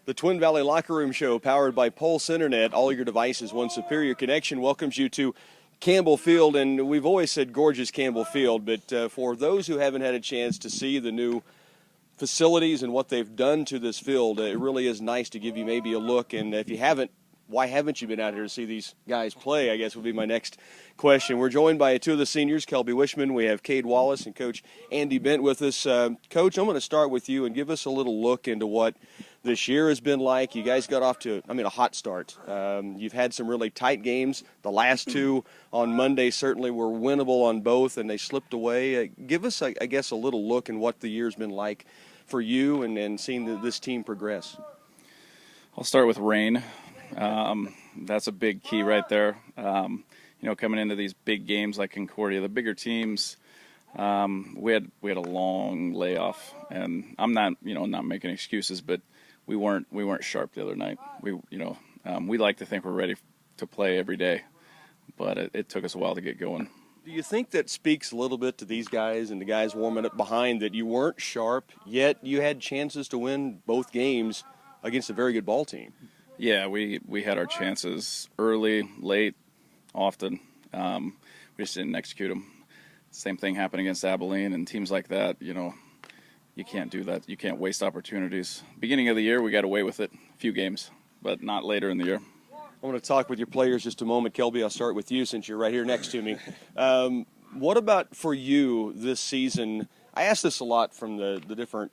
The Twin Valley Locker Room Show, powered by Pulse Internet, all your devices, one superior connection, welcomes you to Campbell Field. And we've always said gorgeous Campbell Field, but for those who haven't had a chance to see the new facilities and what they've done to this field, it really is nice to give you maybe a look. And if you haven't, why haven't you been out here to see these guys play, I guess would be my next question. We're joined by two of the seniors, Kelby Wichman. We have Kade Wallace and Coach Andy Bent with us. Coach, I'm going to start with you and give us a little look into what this year has been like. You guys got off to, a hot start. You've had some really tight games. The last two on Monday certainly were winnable on both, and they slipped away. Give us, I guess, a little look in what the year's been like for you and seeing this team progress. I'll start with rain. That's a big key right there. Coming into these big games like Concordia, the bigger teams, we had a long layoff, and I'm not making excuses, but we weren't sharp the other night. We like to think we're ready to play every day, but it took us a while to get going. Do you think that speaks a little bit to these guys and the guys warming up behind, that you weren't sharp, yet you had chances to win both games against a very good ball team? Yeah, we had our chances early, late, often. We just didn't execute them. Same thing happened against Abilene and teams like that. You can't do that. You can't waste opportunities. Beginning of the year, we got away with it, a few games, but not later in the year. I want to talk with your players just a moment. Kelby, I'll start with you since you're right here next to me. What about for you this season? I ask this a lot from the different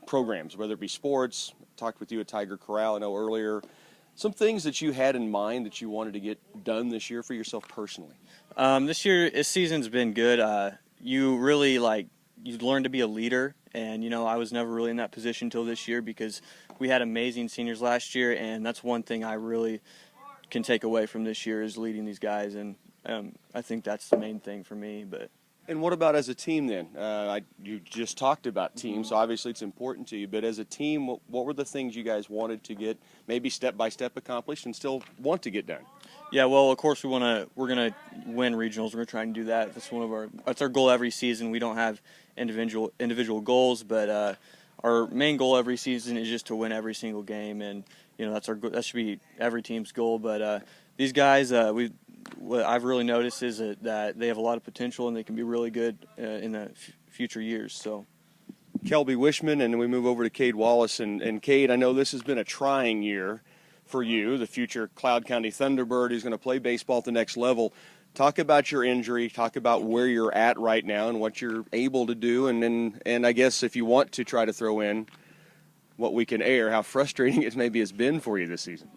programs, whether it be sports. I talked with you at Tiger Corral, I know earlier. Some things that you had in mind that you wanted to get done this year for yourself personally? This season's been good. You really, you learn to be a leader, and, I was never really in that position until this year because we had amazing seniors last year, and that's one thing I really can take away from this year is leading these guys, and I think that's the main thing for me. And what about as a team then? You just talked about teams, so obviously it's important to you. But as a team, what were the things you guys wanted to get maybe step-by-step accomplished and still want to get done? Yeah, well, of course we're gonna win regionals. We're gonna try and do that. That's our goal every season. We don't have individual goals, but our main goal every season is just to win every single game, and that should be every team's goal. But these guys, what I've really noticed is that they have a lot of potential and they can be really good in the future years. So, Kelby Wichman, and then we move over to Kade Wallace. And Kade, I know this has been a trying year for you, the future Cloud County Thunderbird who's going to play baseball at the next level. Talk about your injury. Talk about where you're at right now and what you're able to do. And I guess if you want to try to throw in what we can air, how frustrating it maybe has been for you this season.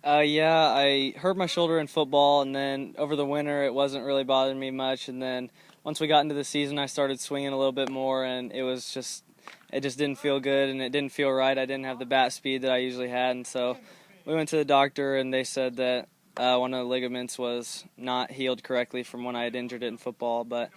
Yeah, I hurt my shoulder in football, and then over the winter it wasn't really bothering me much. And then once we got into the season, I started swinging a little bit more, and it just didn't feel good, and it didn't feel right. I didn't have the bat speed that I usually had, and so we went to the doctor, and they said that one of the ligaments was not healed correctly from when I had injured it in football. But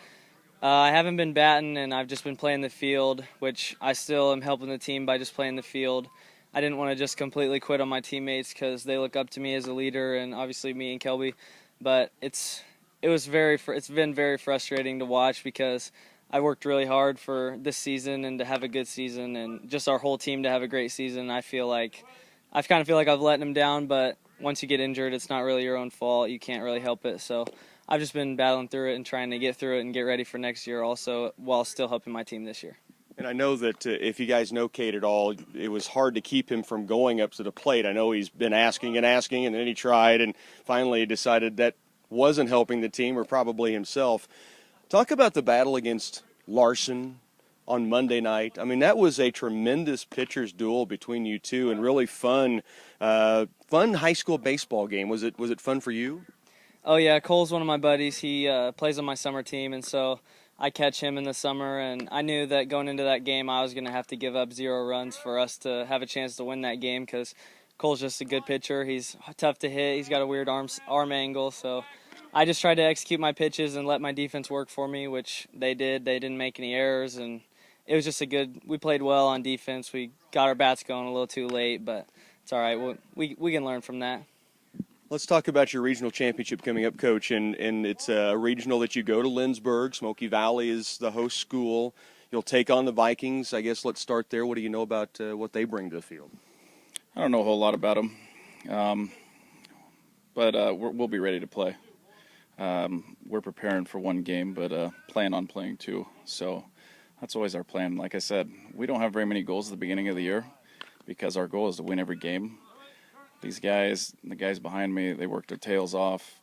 I haven't been batting, and I've just been playing the field, which I still am helping the team by just playing the field. I didn't want to just completely quit on my teammates because they look up to me as a leader, and obviously me and Kelby. But it's been very frustrating to watch because I worked really hard for this season and to have a good season, and just our whole team to have a great season. I kind of feel like I've let them down, but once you get injured, it's not really your own fault. You can't really help it. So I've just been battling through it and trying to get through it and get ready for next year also, while still helping my team this year. And I know that if you guys know Kade at all, it was hard to keep him from going up to the plate. I know he's been asking, and then he tried, and finally decided that wasn't helping the team or probably himself. Talk about the battle against Larson on Monday night. That was a tremendous pitcher's duel between you two, and really fun high school baseball game. Was it fun for you? Oh, yeah, Cole's one of my buddies. He plays on my summer team, and so I catch him in the summer, and I knew that going into that game I was going to have to give up 0 runs for us to have a chance to win that game because Cole's just a good pitcher. He's tough to hit. He's got a weird arm angle, so I just tried to execute my pitches and let my defense work for me, which they did. They didn't make any errors, and it was just we played well on defense. We got our bats going a little too late, but it's all right. We can learn from that. Let's talk about your regional championship coming up, Coach, and it's a regional that you go to Lindsborg. Smoky Valley is the host school. You'll take on the Vikings. I guess let's start there. What do you know about what they bring to the field? I don't know a whole lot about them, but we'll be ready to play. We're preparing for one game, but plan on playing two. So that's always our plan. Like I said, we don't have very many goals at the beginning of the year because our goal is to win every game. These guys, the guys behind me, they work their tails off.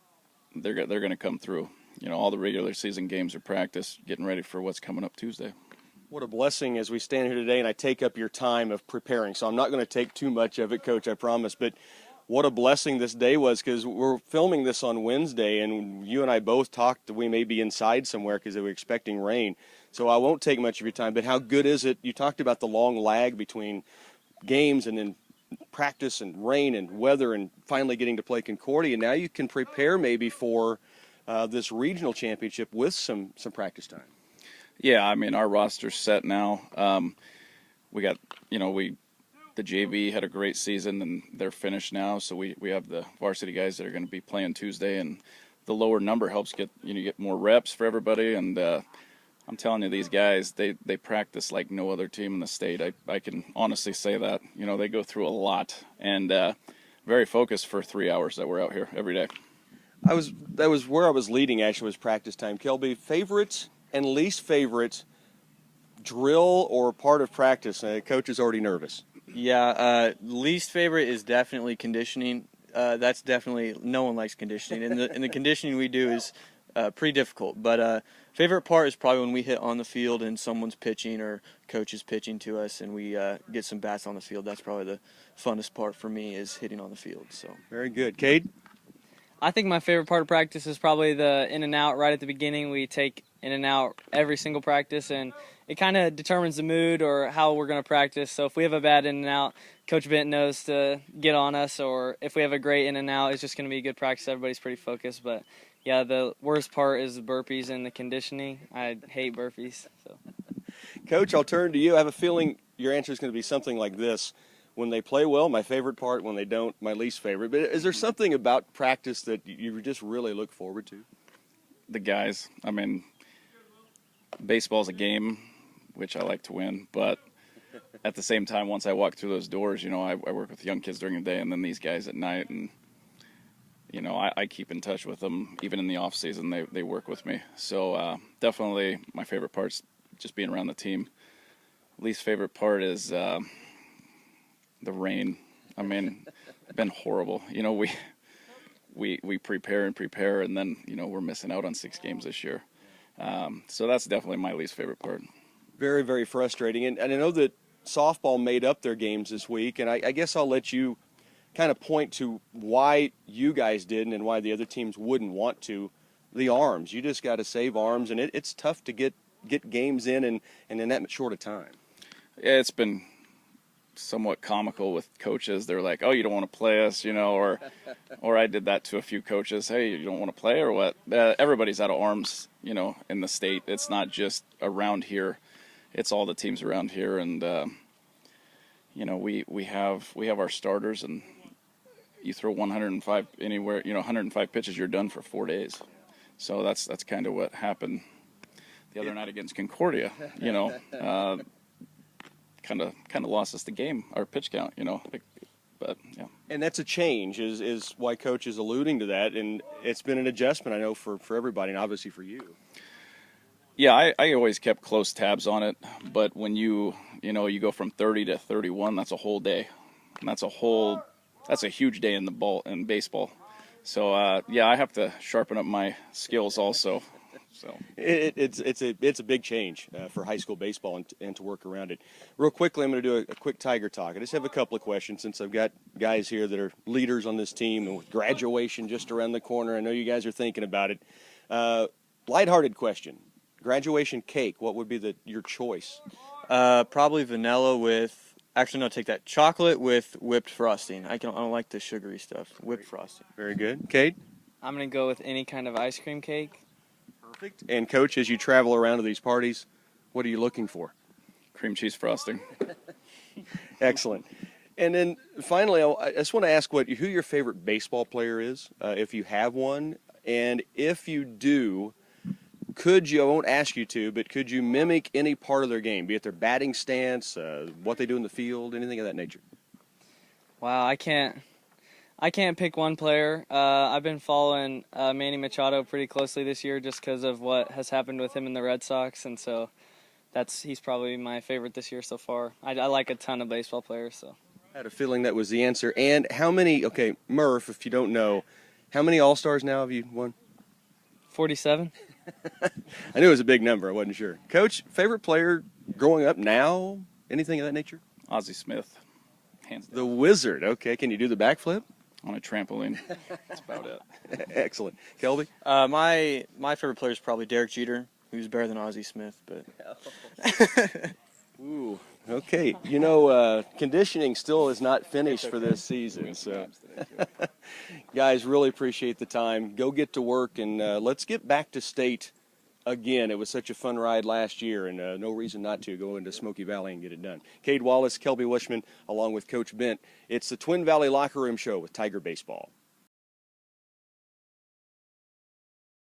They're going to come through. You know, all the regular season games are practice, getting ready for what's coming up Tuesday. What a blessing as we stand here today and I take up your time of preparing. So I'm not going to take too much of it, Coach, I promise. But what a blessing this day was, because we're filming this on Wednesday, and you and I both talked that we may be inside somewhere because they were expecting rain. So I won't take much of your time. But how good is it? You talked about the long lag between games and then practice and rain and weather and finally getting to play Concordia. Now you can prepare maybe for this regional championship with some practice time. Yeah, I mean, our roster's set now. We got, the JV had a great season, and they're finished now. So we have the varsity guys that are going to be playing Tuesday, and the lower number helps get more reps for everybody. And I'm telling you, these guys, they practice like no other team in the state. I can honestly say that. They go through a lot, and very focused for 3 hours that we're out here every day. That was where I was leading, actually, was practice time. Kelby, favorite and least favorite drill or part of practice? Coach is already nervous. Yeah, least favorite is definitely conditioning. That's definitely, no one likes conditioning, and the conditioning we do is pretty difficult. But favorite part is probably when we hit on the field and someone's pitching or coach is pitching to us, and we get some bats on the field. That's probably the funnest part for me, is hitting on the field. So very good, Kade. I think my favorite part of practice is probably the in and out right at the beginning. We take in and out every single practice, and it kind of determines the mood or how we're going to practice. So if we have a bad in and out, Coach Bent knows to get on us, or if we have a great in and out, it's just going to be good practice. Everybody's pretty focused. But yeah, the worst part is the burpees and the conditioning. I hate burpees. So, Coach, I'll turn to you. I have a feeling your answer is going to be something like this. When they play well, my favorite part. When they don't, my least favorite. But is there something about practice that you just really look forward to? The guys. I mean, baseball's a game, which I like to win. But at the same time, once I walk through those doors, I work with young kids during the day and then these guys at night. And, I keep in touch with them. Even in the off season, they work with me. So definitely my favorite part's just being around the team. Least favorite part is the rain. I mean, it's been horrible. We prepare and then, we're missing out on 6 games this year. So that's definitely my least favorite part. Very, very frustrating. And I know that softball made up their games this week, and I guess I'll let you kind of point to why you guys didn't and why the other teams wouldn't want to. The arms. You just got to save arms, and it's tough to get games in in that short a time. Yeah, it's been somewhat comical with coaches. They're like, "Oh, you don't want to play us," or I did that to a few coaches. "Hey, you don't want to play or what?" Everybody's out of arms, in the state. It's not just around here; it's all the teams around here. And we have our starters, and you throw 105 anywhere, 105 pitches, you're done for 4 days. So that's kind of what happened the other night against Concordia. Kind of lost us the game, our pitch count, but yeah. And that's a change, is why Coach is alluding to that, and it's been an adjustment, I know, for everybody, and obviously for you. Yeah, I always kept close tabs on it, but when you go from 30 to 31, that's a whole day, and that's a huge day in baseball. So I have to sharpen up my skills also. So it's a big change for high school baseball and to work around it. Real quickly, I'm going to do a quick Tiger talk. I just have a couple of questions since I've got guys here that are leaders on this team, and with graduation just around the corner, I know you guys are thinking about it. Lighthearted question: graduation cake. What would be your choice? Probably vanilla with. Actually, no, take that. Chocolate with whipped frosting. I don't like the sugary stuff. Whipped frosting. Very good. Kade? I'm going to go with any kind of ice cream cake. Perfect. And Coach, as you travel around to these parties, what are you looking for? cream cheese frosting. Excellent. And then finally, I just want to ask who your favorite baseball player is, if you have one. And if you do, I won't ask you to, but could you mimic any part of their game, be it their batting stance, what they do in the field, anything of that nature? Wow, I can't pick one player. I've been following Manny Machado pretty closely this year just because of what has happened with him in the Red Sox, and so he's probably my favorite this year so far. I like a ton of baseball players. So I had a feeling that was the answer. And how many? Okay, Murph, if you don't know, how many All-Stars now have you won? 47. I knew it was a big number. I wasn't sure. Coach, favorite player growing up now? Anything of that nature? Ozzie Smith, hands down. The Wizard. Okay, can you do the backflip? On a trampoline. That's about it. Excellent. Kelby? My favorite player is probably Derek Jeter, who's better than Ozzie Smith. But Ooh, okay. You know, conditioning still is not finished for this season. So, guys, really appreciate the time. Go get to work, and let's get back to state again. It was such a fun ride last year, and no reason not to go into Smoky Valley and get it done. Kade Wallace, Kelby Wichman, along with Coach Bent. It's the Twin Valley Locker Room Show with Tiger Baseball.